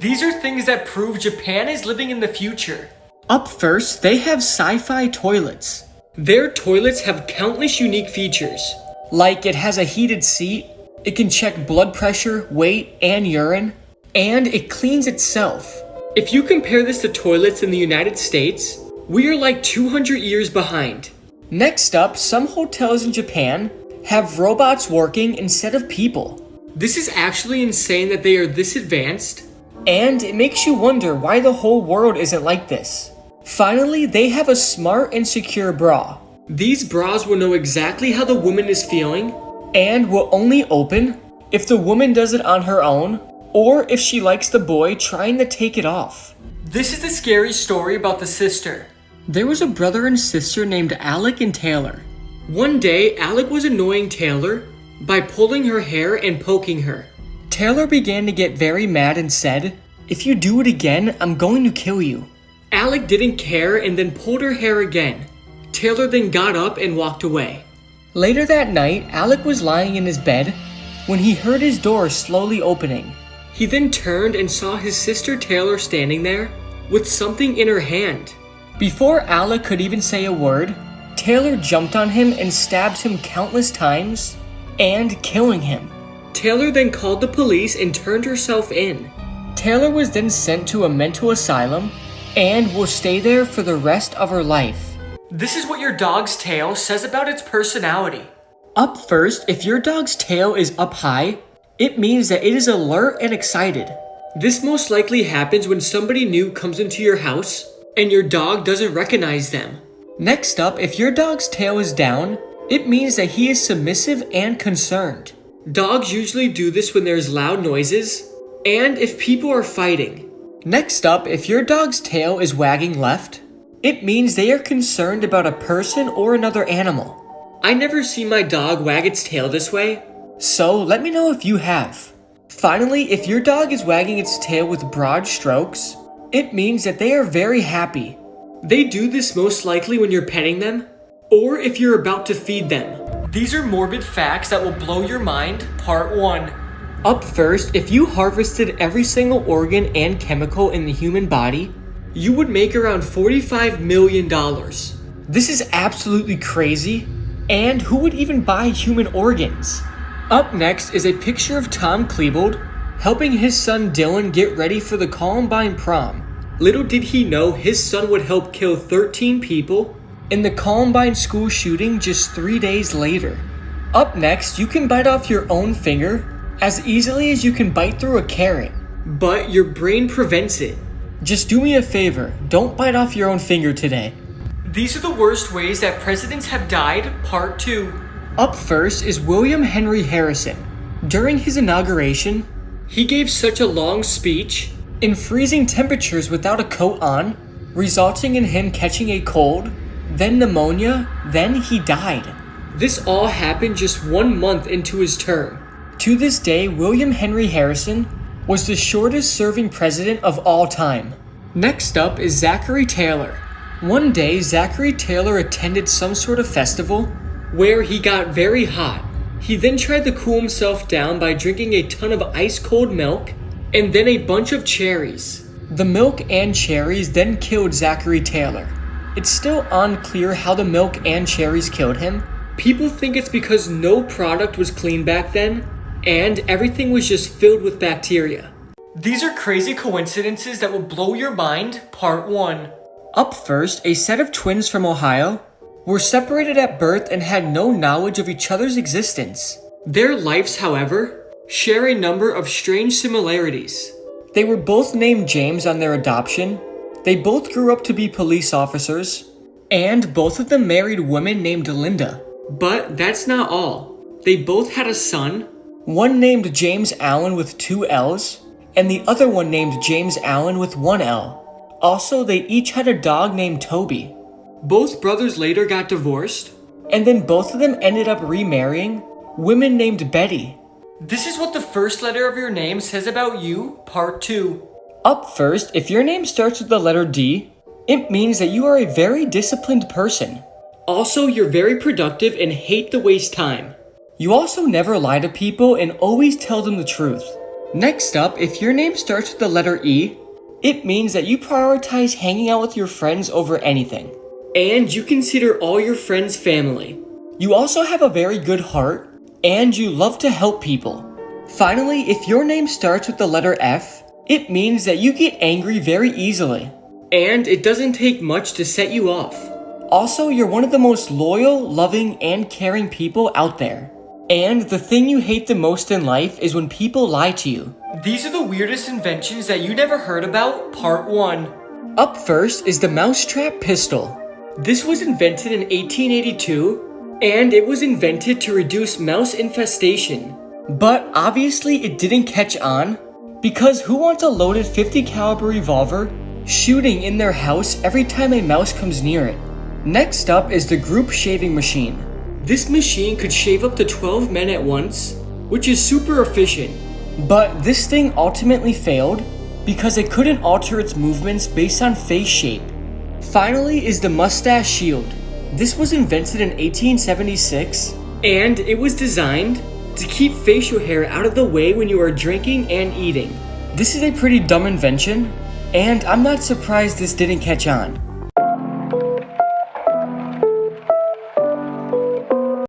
These are things that prove Japan is living in the future. Up first, they have sci-fi toilets. Their toilets have countless unique features. Like it has a heated seat, it can check blood pressure, weight, and urine, and it cleans itself. If you compare this to toilets in the United States, we are like 200 years behind. Next up, some hotels in Japan have robots working instead of people. This is actually insane that they are this advanced. And it makes you wonder why the whole world isn't like this. Finally, they have a smart and secure bra. These bras will know exactly how the woman is feeling and will only open if the woman does it on her own or if she likes the boy trying to take it off. This is the scary story about the sister. There was a brother and sister named Alec and Taylor. One day, Alec was annoying Taylor by pulling her hair and poking her. Taylor began to get very mad and said, "If you do it again, I'm going to kill you." Alec didn't care and then pulled her hair again. Taylor then got up and walked away. Later that night, Alec was lying in his bed when he heard his door slowly opening. He then turned and saw his sister Taylor standing there with something in her hand. Before Alec could even say a word, Taylor jumped on him and stabbed him countless times, and killing him. Taylor then called the police and turned herself in. Taylor was then sent to a mental asylum and will stay there for the rest of her life. This is what your dog's tail says about its personality. Up first, if your dog's tail is up high, it means that it is alert and excited. This most likely happens when somebody new comes into your house and your dog doesn't recognize them. Next up, if your dog's tail is down, it means that he is submissive and concerned. Dogs usually do this when there's loud noises and if people are fighting. Next up, if your dog's tail is wagging left, it means they are concerned about a person or another animal. I never see my dog wag its tail this way. So let me know if you have. Finally, if your dog is wagging its tail with broad strokes, it means that they are very happy. They do this most likely when you're petting them or if you're about to feed them. These are morbid facts that will blow your mind, part 1. Up first, if you harvested every single organ and chemical in the human body, you would make around $45 million. This is absolutely crazy. And who would even buy human organs? Up next is a picture of Tom Klebold helping his son Dylan get ready for the Columbine prom. Little did he know his son would help kill 13 people in the Columbine school shooting just 3 days later. Up next, you can bite off your own finger as easily as you can bite through a carrot. But your brain prevents it. Just do me a favor, don't bite off your own finger today. These are the worst ways that presidents have died, part 2. Up first is William Henry Harrison. During his inauguration, he gave such a long speech in freezing temperatures without a coat on, resulting in him catching a cold, then pneumonia, then he died. This all happened just 1 month into his term. To this day, William Henry Harrison was the shortest serving president of all time. Next up is Zachary Taylor. One day, Zachary Taylor attended some sort of festival where he got very hot. He then tried to cool himself down by drinking a ton of ice-cold milk and then a bunch of cherries. The milk and cherries then killed Zachary Taylor. It's still unclear how the milk and cherries killed him. People think it's because no product was clean back then and everything was just filled with bacteria. These are crazy coincidences that will blow your mind, part 1. Up first, a set of twins from Ohio were separated at birth and had no knowledge of each other's existence. Their lives, however, share a number of strange similarities. They were both named James on their adoption, they both grew up to be police officers, and both of them married women named Linda. But that's not all. They both had a son. One named James Allen with 2 L's, and the other one named James Allen with 1 L. Also, they each had a dog named Toby. Both brothers later got divorced. And then both of them ended up remarrying women named Betty. This is what the first letter of your name says about you, part 2. Up first, if your name starts with the letter D, it means that you are a very disciplined person. Also, you're very productive and hate to waste time. You also never lie to people and always tell them the truth. Next up, if your name starts with the letter E, it means that you prioritize hanging out with your friends over anything. And you consider all your friends family. You also have a very good heart, and you love to help people. Finally, if your name starts with the letter F, it means that you get angry very easily. And it doesn't take much to set you off. Also, you're one of the most loyal, loving, and caring people out there. And the thing you hate the most in life is when people lie to you. These are the weirdest inventions that you never heard about, part 1. Up first is the mousetrap pistol. This was invented in 1882, and it was invented to reduce mouse infestation. But obviously it didn't catch on, because who wants a loaded .50 caliber revolver shooting in their house every time a mouse comes near it? Next up is the group shaving machine. This machine could shave up to 12 men at once, which is super efficient. But this thing ultimately failed because it couldn't alter its movements based on face shape. Finally is the mustache shield. This was invented in 1876, and it was designed to keep facial hair out of the way when you are drinking and eating. This is a pretty dumb invention, and I'm not surprised this didn't catch on.